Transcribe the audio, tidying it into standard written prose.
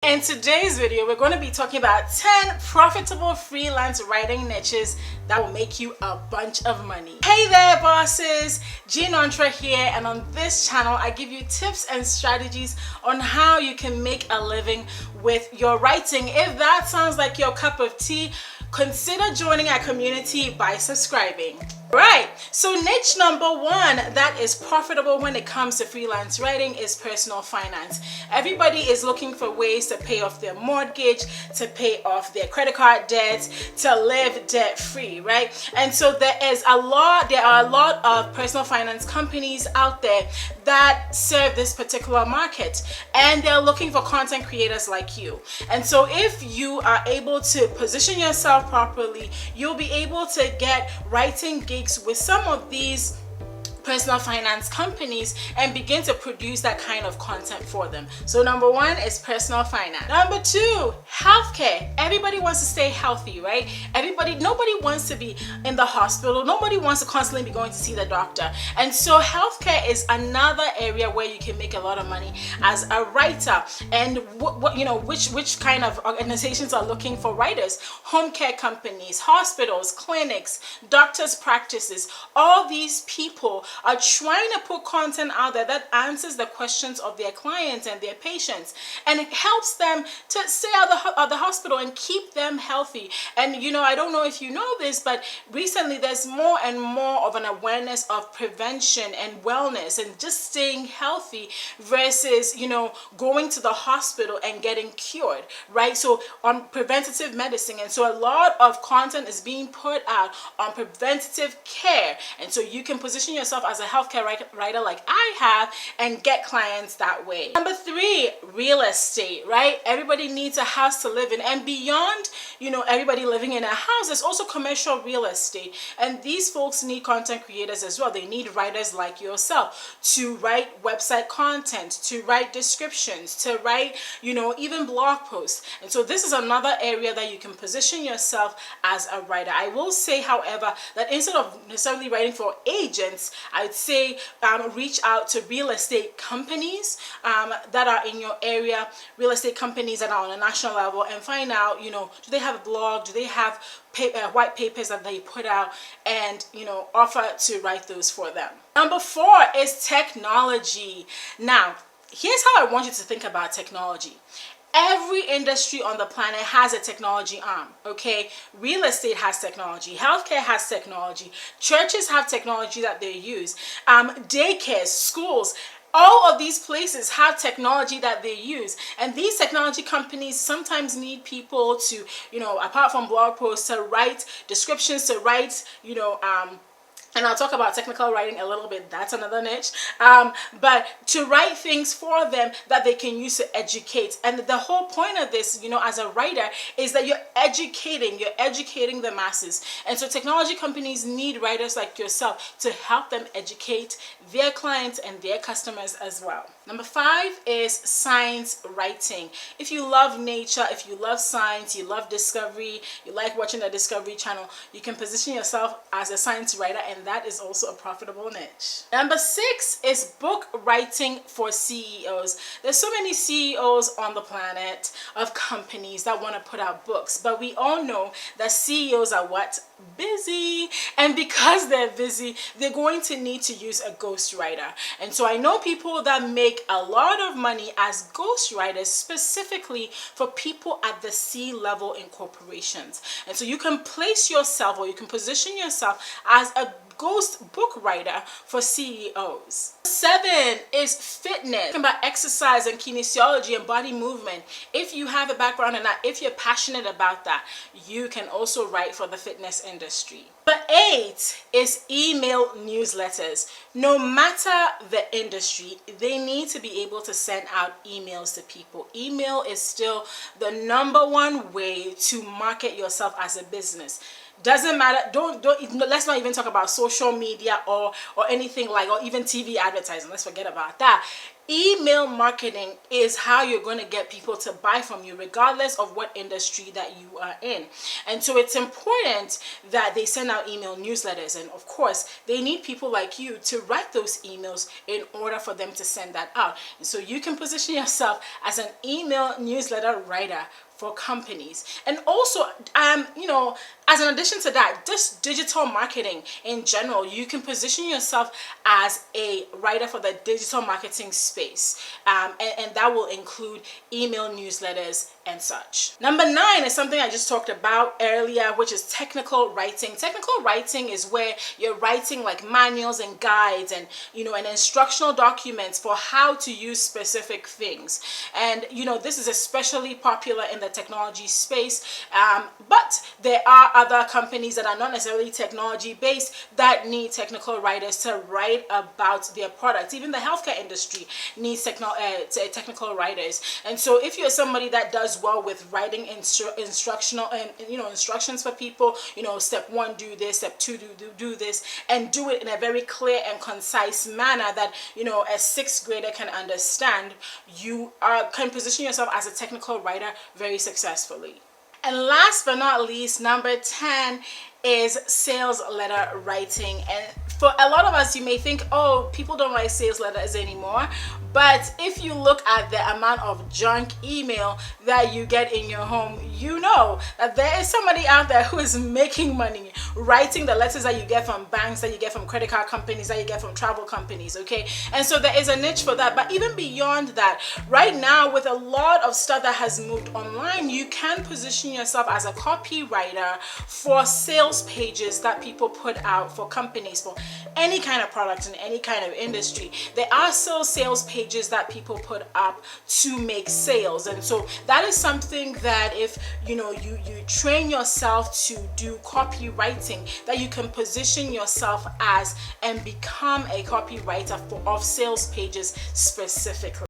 In today's video, we're going to be talking about 10 profitable freelance writing niches that will make you a bunch of money. Hey there, bosses! Jean Entre here, and on this channel, I give you tips and strategies on how you can make a living with your writing. If that sounds like your cup of tea, consider joining our community by subscribing. Right, so niche number one that is profitable when it comes to freelance writing is personal finance. Everybody is looking for ways to pay off their mortgage, to pay off their credit card debts, to live debt free, right? And so there are a lot of personal finance companies out there that serve this particular market, and they're looking for content creators like you. And so if you are able to position yourself properly, you'll be able to get writing gigs with some of these personal finance companies and begin to produce that kind of content for them. So number one is personal finance. Number two, healthcare. Everybody wants to stay healthy, right? Nobody wants to be in the hospital. Nobody wants to constantly be going to see the doctor. And so healthcare is another area where you can make a lot of money as a writer. And which kind of organizations are looking for writers? Home care companies, hospitals, clinics, doctors' practices. All these people are trying to put content out there that answers the questions of their clients and their patients, and it helps them to stay out of the hospital and keep them healthy. And I don't know if you know this, but recently there's more and more of an awareness of prevention and wellness and just staying healthy versus going to the hospital and getting cured, right? So on preventative medicine, and so a lot of content is being put out on preventative care, and so you can position yourself as a healthcare writer like I have and get clients that way. Number three, real estate, right? Everybody needs a house to live in, and beyond everybody living in a house, there's also commercial real estate, and these folks need content creators as well. They need writers like yourself to write website content, to write descriptions, to write even blog posts. And so this is another area that you can position yourself as a writer. I will say, however, that instead of necessarily writing for agents, I'd say reach out to real estate companies that are in your area, real estate companies that are on a national level, and find out, do they have a blog? Do they have white papers that they put out, and offer to write those for them. Number four is technology. Now, here's how I want you to think about technology. Every industry on the planet has a technology arm, okay? Real estate has technology, healthcare has technology, churches have technology that they use, daycares, schools, all of these places have technology that they use, and these technology companies sometimes need people to, apart from blog posts, to write descriptions, to write, and I'll talk about technical writing a little bit. That's another niche. But to write things for them that they can use to educate. And the whole point of this, as a writer, is that you're educating the masses. And so technology companies need writers like yourself to help them educate their clients and their customers as well. Number five is science writing. If you love nature, if you love science, you love discovery, you like watching the Discovery Channel, you can position yourself as a science writer, and that is also a profitable niche. Number six is book writing for CEOs. There's so many CEOs on the planet of companies that want to put out books, but we all know that CEOs are busy, and because they're busy, they're going to need to use a ghostwriter. And so I know people that make a lot of money as ghostwriters, specifically for people at the C-level in corporations. And so you can place yourself, or you can position yourself as a ghost book writer for CEOs. Seven is fitness. Talking about exercise and kinesiology and body movement. If you have a background in that, if you're passionate about that, you can also write for the fitness industry. Number eight is email newsletters. No matter the industry, they need to be able to send out emails to people. Email is still the number one way to market yourself as a business. Doesn't matter. Let's not even talk about social media or anything like, or even TV advertising. Let's forget about that. email marketing is how you're going to get people to buy from you, regardless of what industry that you are in. And so it's important that they send out email newsletters, and of course they need people like you to write those emails in order for them to send that out. And so you can position yourself as an email newsletter writer for companies. And also, as an addition to that, just digital marketing in general, you can position yourself as a writer for the digital marketing space, and that will include email newsletters and such. Number 9 is something I just talked about earlier, which is technical writing. Technical writing is where you're writing like manuals and guides and and instructional documents for how to use specific things. And this is especially popular in the technology space, but there are other companies that are not necessarily technology based that need technical writers to write about their products. Even the healthcare industry needs technical writers. And so if you're somebody that does well with writing instructional and instructions for people, step 1 do this, step 2 do this, and do it in a very clear and concise manner that a 6th grader can understand, you can position yourself as a technical writer very successfully. And last but not least, number 10 is sales letter writing. And for a lot of us, you may think, oh, people don't write sales letters anymore. But if you look at the amount of junk email that you get in your home, you know that there is somebody out there who is making money writing the letters that you get from banks, that you get from credit card companies, that you get from travel companies, okay? And so there is a niche for that. But even beyond that, right now, with a lot of stuff that has moved online, you can position yourself as a copywriter for sales pages that people put out for companies, for any kind of product in any kind of industry. There are still sales pages that people put up to make sales. And so that is something that if you train yourself to do copywriting, that you can position yourself as and become a copywriter of sales pages specifically.